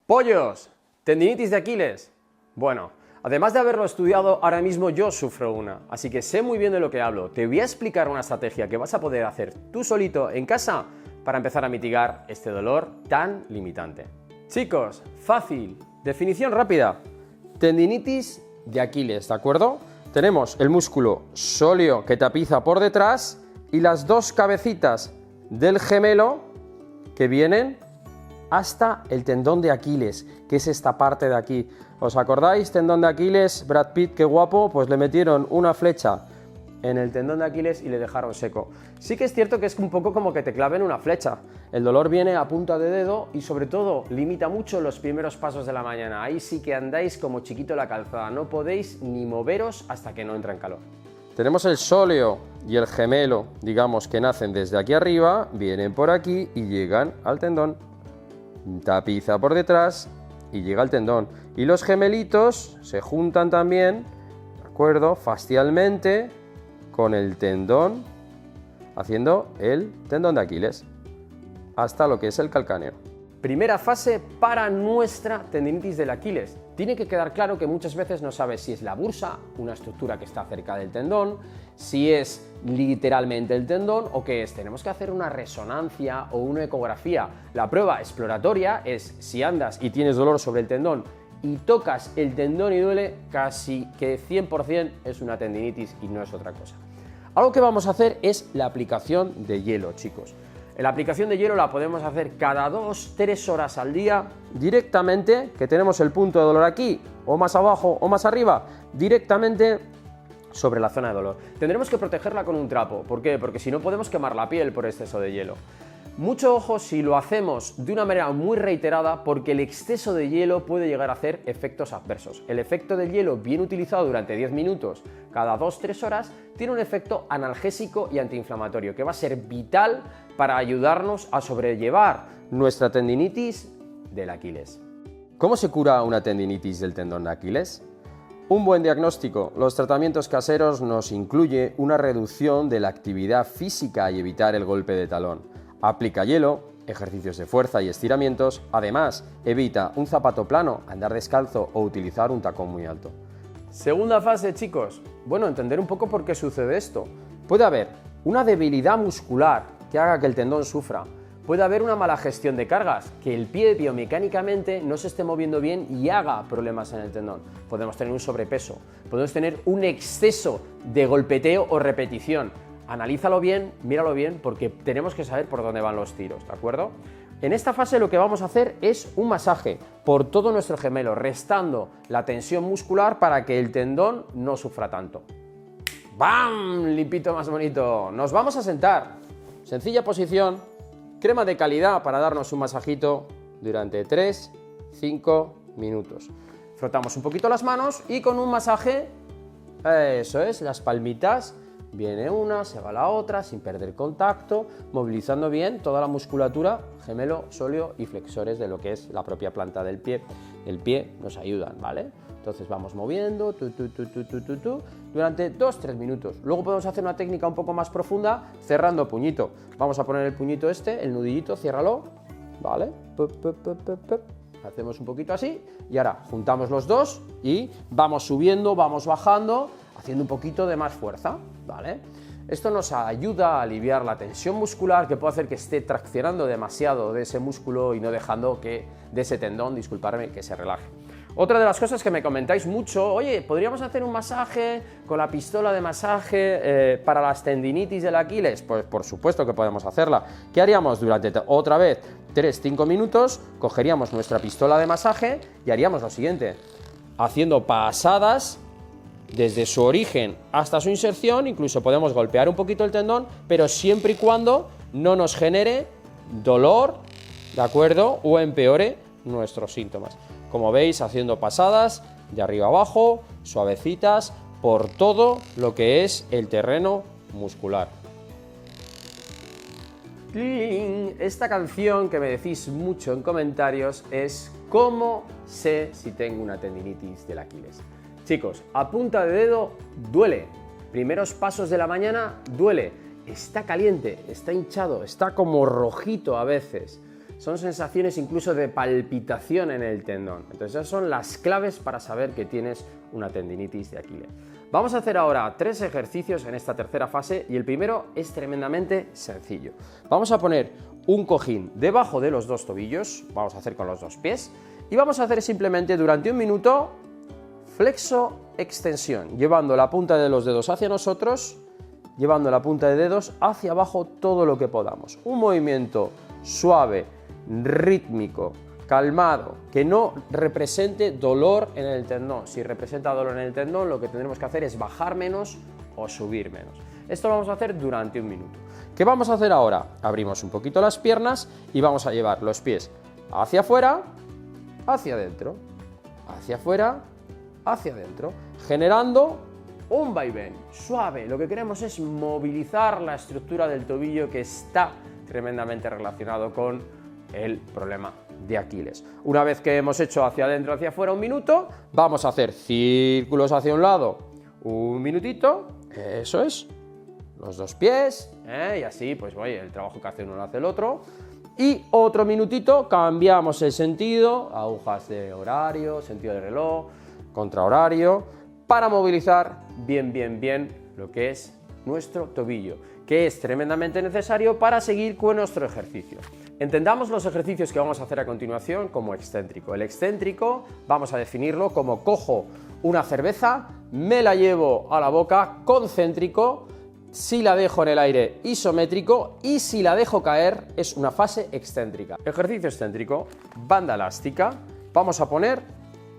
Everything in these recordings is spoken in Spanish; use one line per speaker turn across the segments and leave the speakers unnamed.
Pollos, tendinitis de Aquiles. Bueno, además de haberlo estudiado, ahora mismo yo sufro una, así que sé muy bien de lo que hablo. Te voy a explicar una estrategia que vas a poder hacer tú solito en casa para empezar a mitigar este dolor tan limitante. Chicos, fácil, definición rápida. Tendinitis de Aquiles, ¿de acuerdo? Tenemos el músculo sóleo que tapiza por detrás y las dos cabecitas del gemelo que vienen hasta el tendón de Aquiles, que es esta parte de aquí. ¿Os acordáis? Tendón de Aquiles, Brad Pitt, qué guapo, pues le metieron una flecha en el tendón de Aquiles y le dejaron seco. Sí que es cierto que es un poco como que te claven una flecha. El dolor viene a punta de dedo y sobre todo limita mucho los primeros pasos de la mañana. Ahí sí que andáis como chiquito la calzada, no podéis ni moveros hasta que no entra en calor. Tenemos el sóleo y el gemelo, digamos que nacen desde aquí arriba, vienen por aquí y llegan al tendón. Tapiza por detrás y llega al tendón. Y los gemelitos se juntan también, ¿de acuerdo? Fascialmente con el tendón, haciendo el tendón de Aquiles, hasta lo que es el calcáneo. Primera fase para nuestra tendinitis del Aquiles. Tiene que quedar claro que muchas veces no sabes si es la bursa, una estructura que está cerca del tendón, si es literalmente el tendón o qué es. Tenemos que hacer una resonancia o una ecografía. La prueba exploratoria es si andas y tienes dolor sobre el tendón y tocas el tendón y duele, casi que 100% es una tendinitis y no es otra cosa. Algo que vamos a hacer es la aplicación de hielo, chicos. La aplicación de hielo la podemos hacer cada 2-3 horas al día directamente, que tenemos el punto de dolor aquí, o más abajo o más arriba, directamente sobre la zona de dolor. Tendremos que protegerla con un trapo. ¿Por qué? Porque si no podemos quemar la piel por exceso de hielo. Mucho ojo si lo hacemos de una manera muy reiterada, porque el exceso de hielo puede llegar a hacer efectos adversos. El efecto del hielo bien utilizado durante 10 minutos cada 2-3 horas tiene un efecto analgésico y antiinflamatorio que va a ser vital para ayudarnos a sobrellevar nuestra tendinitis del Aquiles. ¿Cómo se cura una tendinitis del tendón de Aquiles? Un buen diagnóstico. Los tratamientos caseros nos incluye una reducción de la actividad física y evitar el golpe de talón. Aplica hielo, ejercicios de fuerza y estiramientos. Además, evita un zapato plano, andar descalzo o utilizar un tacón muy alto. Segunda fase, chicos. Bueno, entender un poco por qué sucede esto. Puede haber una debilidad muscular que haga que el tendón sufra. Puede haber una mala gestión de cargas, que el pie biomecánicamente no se esté moviendo bien y haga problemas en el tendón. Podemos tener un sobrepeso, podemos tener un exceso de golpeteo o repetición. Analízalo bien, míralo bien, porque tenemos que saber por dónde van los tiros, ¿de acuerdo? En esta fase lo que vamos a hacer es un masaje por todo nuestro gemelo, restando la tensión muscular para que el tendón no sufra tanto. ¡Bam! Limpito, más bonito. Nos vamos a sentar. Sencilla posición, crema de calidad para darnos un masajito durante 3-5 minutos. Frotamos un poquito las manos y con un masaje, eso es, las palmitas. Viene una, se va la otra, sin perder contacto, movilizando bien toda la musculatura, gemelo, sóleo y flexores de lo que es la propia planta del pie. El pie nos ayudan, ¿vale? Entonces vamos moviendo durante 2-3 minutos. Luego podemos hacer una técnica un poco más profunda, cerrando puñito. Vamos a poner el puñito este, el nudillito, ciérralo, ¿vale? Hacemos un poquito así y ahora juntamos los dos y vamos subiendo, vamos bajando, haciendo un poquito de más fuerza, ¿vale? Esto nos ayuda a aliviar la tensión muscular que puede hacer que esté traccionando demasiado de ese músculo y no dejando que, de ese tendón, disculparme, que se relaje. Otra de las cosas que me comentáis mucho, oye, ¿podríamos hacer un masaje con la pistola de masaje para las tendinitis del Aquiles? Pues por supuesto que podemos hacerla. ¿Qué haríamos? Durante otra vez 3-5 minutos, cogeríamos nuestra pistola de masaje y haríamos lo siguiente, haciendo pasadas desde su origen hasta su inserción. Incluso podemos golpear un poquito el tendón, pero siempre y cuando no nos genere dolor, ¿de acuerdo? O empeore nuestros síntomas. Como veis, haciendo pasadas de arriba abajo, suavecitas, por todo lo que es el terreno muscular. Esta canción que me decís mucho en comentarios es ¿cómo sé si tengo una tendinitis del Aquiles? Chicos, a punta de dedo duele, primeros pasos de la mañana duele, está caliente, está hinchado, está como rojito a veces. son sensaciones incluso de palpitación en el tendón. Entonces esas son las claves para saber que tienes una tendinitis de Aquiles. Vamos a hacer ahora 3 ejercicios en esta tercera fase y el primero es tremendamente sencillo. Vamos a poner un cojín debajo de los 2 tobillos, vamos a hacer con los 2 pies y vamos a hacer simplemente durante un minuto flexo-extensión, llevando la punta de los dedos hacia nosotros, llevando la punta de dedos hacia abajo todo lo que podamos. Un movimiento suave, rítmico, calmado, que no represente dolor en el tendón. Si representa dolor en el tendón, lo que tendremos que hacer es bajar menos o subir menos. Esto lo vamos a hacer durante un minuto. ¿Qué vamos a hacer ahora? Abrimos un poquito las piernas y vamos a llevar los pies hacia afuera, hacia adentro, hacia afuera, hacia adentro, generando un vaivén suave. Lo que queremos es movilizar la estructura del tobillo que está tremendamente relacionado con el problema de Aquiles. Una vez que hemos hecho hacia adentro, hacia afuera un minuto, vamos a hacer círculos hacia un lado, un minutito, eso es, los 2 pies, y así, pues oye, el trabajo que hace uno lo hace el otro, y otro minutito, cambiamos el sentido, agujas de horario, sentido de reloj, contrahorario, para movilizar bien lo que es nuestro tobillo, que es tremendamente necesario para seguir con nuestro ejercicio. Entendamos los ejercicios que vamos a hacer a continuación como excéntrico. El excéntrico vamos a definirlo como cojo una cerveza, me la llevo a la boca, concéntrico, si la dejo en el aire, isométrico, y si la dejo caer es una fase excéntrica. Ejercicio excéntrico, banda elástica, vamos a poner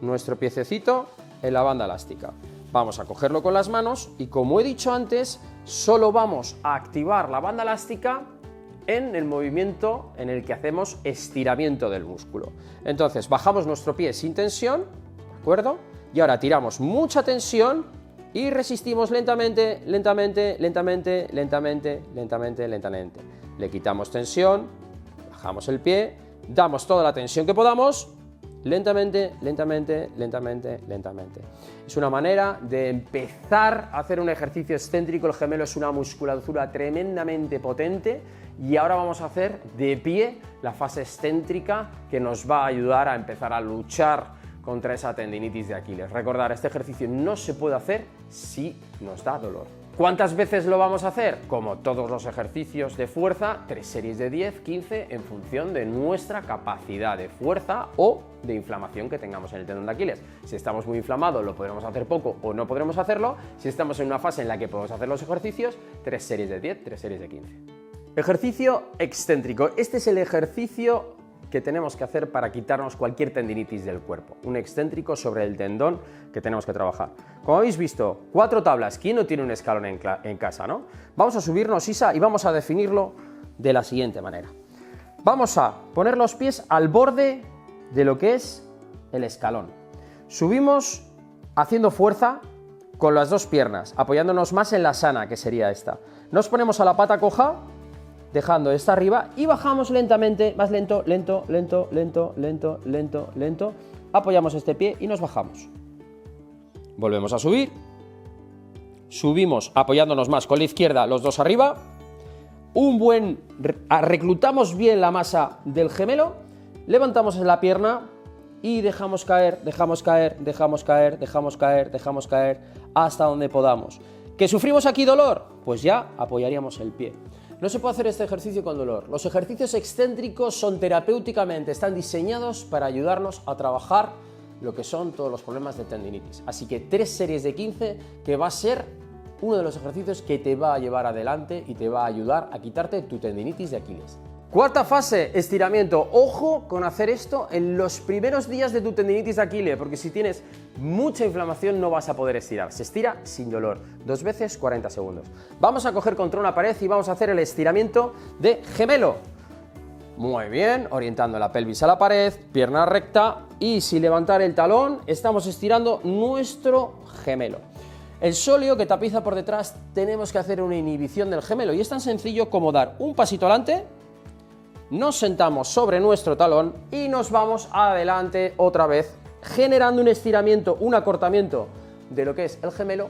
nuestro piececito en la banda elástica. Vamos a cogerlo con las manos y, como he dicho antes, solo vamos a activar la banda elástica en el movimiento en el que hacemos estiramiento del músculo. Entonces bajamos nuestro pie sin tensión, ¿de acuerdo? Y ahora tiramos mucha tensión y resistimos lentamente. Le quitamos tensión, bajamos el pie, damos toda la tensión que podamos, lentamente. Es una manera de empezar a hacer un ejercicio excéntrico. El gemelo es una musculatura tremendamente potente y ahora vamos a hacer de pie la fase excéntrica que nos va a ayudar a empezar a luchar contra esa tendinitis de Aquiles. Recordar, este ejercicio no se puede hacer si nos da dolor. ¿Cuántas veces lo vamos a hacer? Como todos los ejercicios de fuerza, 3 series de 10, 15, en función de nuestra capacidad de fuerza o de inflamación que tengamos en el tendón de Aquiles. Si estamos muy inflamados, lo podremos hacer poco o no podremos hacerlo. Si estamos en una fase en la que podemos hacer los ejercicios, 3 series de 10, 3 series de 15. Ejercicio excéntrico. Este es el ejercicio que tenemos que hacer para quitarnos cualquier tendinitis del cuerpo. Un excéntrico sobre el tendón que tenemos que trabajar. Como habéis visto, 4 tablas. ¿Quién no tiene un escalón en casa, no? Vamos a subirnos, Isa, y vamos a definirlo de la siguiente manera. Vamos a poner los pies al borde de lo que es el escalón. Subimos haciendo fuerza con las 2 piernas, apoyándonos más en la sana, que sería esta. Nos ponemos a la pata coja, dejando esta arriba, y bajamos lentamente, más lento, lento, apoyamos este pie y nos bajamos. Volvemos a subir, subimos apoyándonos más con la izquierda, los 2 arriba, reclutamos bien la masa del gemelo, levantamos la pierna y dejamos caer, hasta donde podamos. ¿Que sufrimos aquí dolor? Pues ya apoyaríamos el pie. No se puede hacer este ejercicio con dolor. Los ejercicios excéntricos son terapéuticamente, están diseñados para ayudarnos a trabajar lo que son todos los problemas de tendinitis. Así que 3 series de 15, que va a ser uno de los ejercicios que te va a llevar adelante y te va a ayudar a quitarte tu tendinitis de Aquiles. Cuarta fase, estiramiento. Ojo con hacer esto en los primeros días de tu tendinitis de Aquiles, porque si tienes mucha inflamación no vas a poder estirar. Se estira sin dolor, 2 veces 40 segundos. Vamos a coger contra una pared y vamos a hacer el estiramiento de gemelo. Muy bien, orientando la pelvis a la pared, pierna recta, y sin levantar el talón estamos estirando nuestro gemelo. El sóleo que tapiza por detrás, tenemos que hacer una inhibición del gemelo y es tan sencillo como dar un pasito adelante, nos sentamos sobre nuestro talón y nos vamos adelante otra vez, generando un estiramiento, un acortamiento de lo que es el gemelo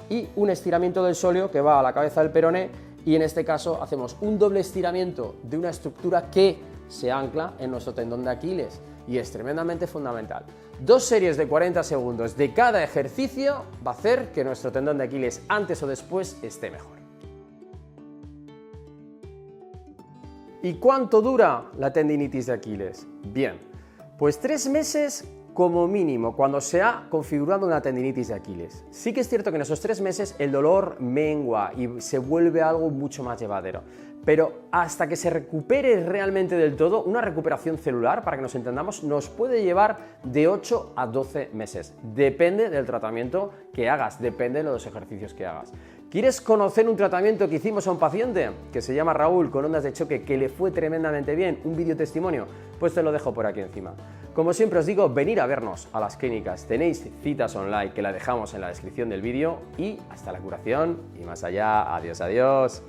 y un estiramiento del sóleo que va a la cabeza del peroné, y en este caso hacemos un doble estiramiento de una estructura que se ancla en nuestro tendón de Aquiles y es tremendamente fundamental. 2 series de 40 segundos de cada ejercicio va a hacer que nuestro tendón de Aquiles antes o después esté mejor. ¿Y cuánto dura la tendinitis de Aquiles? Bien, pues 3 meses como mínimo cuando se ha configurado una tendinitis de Aquiles. Sí que es cierto que en esos 3 meses el dolor mengua y se vuelve algo mucho más llevadero, pero hasta que se recupere realmente del todo, una recuperación celular, para que nos entendamos, nos puede llevar de 8 a 12 meses. Depende del tratamiento que hagas, depende de los ejercicios que hagas. ¿Quieres conocer un tratamiento que hicimos a un paciente que se llama Raúl con ondas de choque que le fue tremendamente bien, un vídeo testimonio? Pues te lo dejo por aquí encima. Como siempre os digo, venir a vernos a las clínicas, tenéis citas online que la dejamos en la descripción del vídeo y hasta la curación y más allá, adiós, adiós.